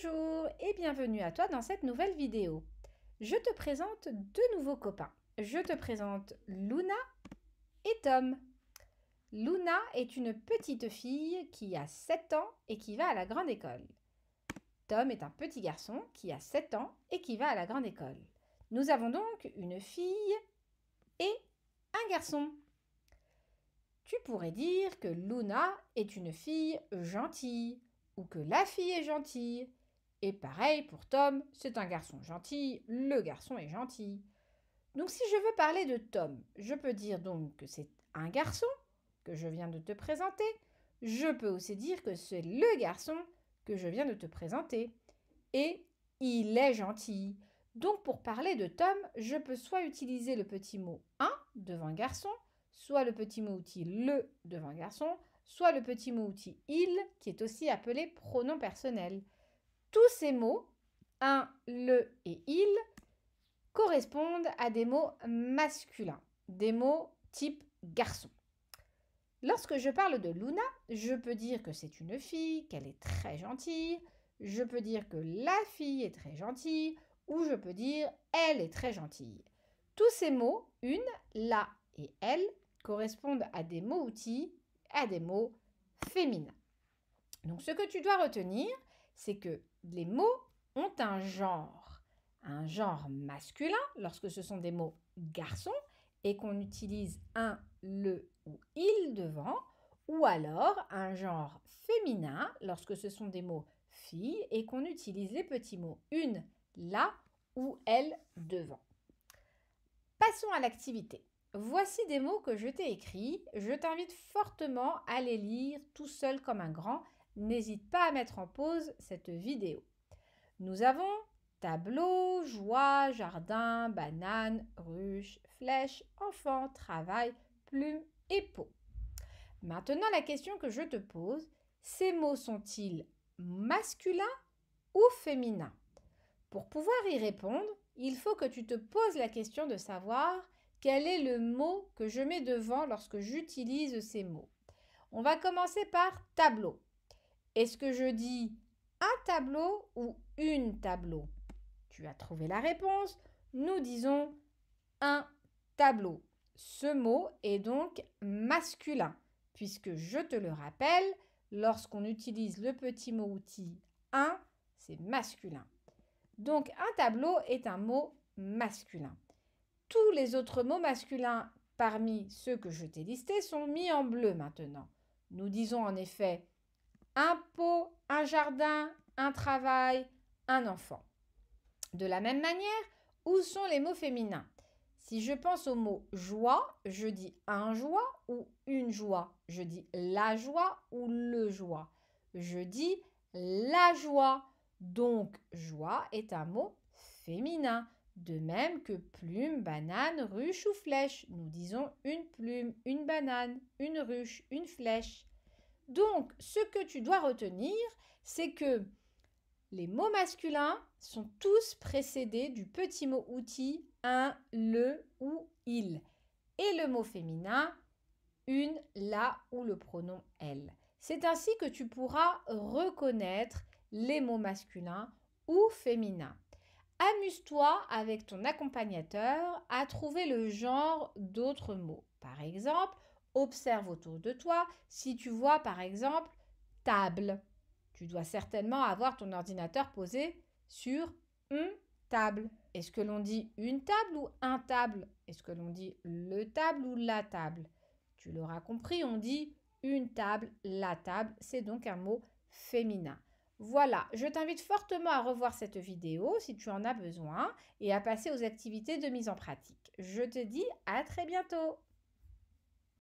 Bonjour et bienvenue à toi dans cette nouvelle vidéo. Je te présente deux nouveaux copains. Je te présente Luna et Tom. Luna est une petite fille qui a 7 ans et qui va à la grande école. Tom est un petit garçon qui a 7 ans et qui va à la grande école. Nous avons donc une fille et un garçon. Tu pourrais dire que Luna est une fille gentille ou que la fille est gentille. Et pareil pour Tom, c'est un garçon gentil, le garçon est gentil. Donc si je veux parler de Tom, je peux dire donc que c'est un garçon que je viens de te présenter. Je peux aussi dire que c'est le garçon que je viens de te présenter. Et il est gentil. Donc pour parler de Tom, je peux soit utiliser le petit mot un devant garçon, soit le petit mot outil le devant garçon, soit le petit mot outil il qui est aussi appelé pronom personnel. Tous ces mots, un, le et il, correspondent à des mots masculins, des mots type garçon. Lorsque je parle de Luna, je peux dire que c'est une fille, qu'elle est très gentille, je peux dire que la fille est très gentille, ou je peux dire elle est très gentille. Tous ces mots, une, la et elle, correspondent à des mots outils, à des mots féminins. Donc ce que tu dois retenir, c'est que les mots ont un genre masculin lorsque ce sont des mots garçons et qu'on utilise un, le ou il devant, ou alors un genre féminin lorsque ce sont des mots filles et qu'on utilise les petits mots une, la ou elle devant. Passons à l'activité. Voici des mots que je t'ai écrits. Je t'invite fortement à les lire tout seul comme un grand. N'hésite pas à mettre en pause cette vidéo. Nous avons tableau, joie, jardin, banane, ruche, flèche, enfant, travail, plume et pot. Maintenant, la question que je te pose, ces mots sont-ils masculins ou féminins? Pour pouvoir y répondre, il faut que tu te poses la question de savoir quel est le mot que je mets devant lorsque j'utilise ces mots. On va commencer par tableau. Est-ce que je dis un tableau ou une tableau? Tu as trouvé la réponse. Nous disons un tableau. Ce mot est donc masculin, puisque je te le rappelle, lorsqu'on utilise le petit mot outil un, c'est masculin. Donc un tableau est un mot masculin. Tous les autres mots masculins parmi ceux que je t'ai listés sont mis en bleu maintenant. Nous disons en effet un pot, un jardin, un travail, un enfant. De la même manière, où sont les mots féminins? Si je pense au mot joie, je dis un joie ou une joie. Je dis la joie ou le joie. Je dis la joie. Donc, joie est un mot féminin. De même que plume, banane, ruche ou flèche. Nous disons une plume, une banane, une ruche, une flèche. Donc, ce que tu dois retenir, c'est que les mots masculins sont tous précédés du petit mot outil un, le ou il. Et le mot féminin, une, la ou le pronom elle. C'est ainsi que tu pourras reconnaître les mots masculins ou féminins. Amuse-toi avec ton accompagnateur à trouver le genre d'autres mots. Par exemple, observe autour de toi si tu vois par exemple table. Tu dois certainement avoir ton ordinateur posé sur une table. Est-ce que l'on dit une table ou un table? Est-ce que l'on dit le table ou la table? Tu l'auras compris, on dit une table, la table. C'est donc un mot féminin. Voilà, je t'invite fortement à revoir cette vidéo si tu en as besoin et à passer aux activités de mise en pratique. Je te dis à très bientôt.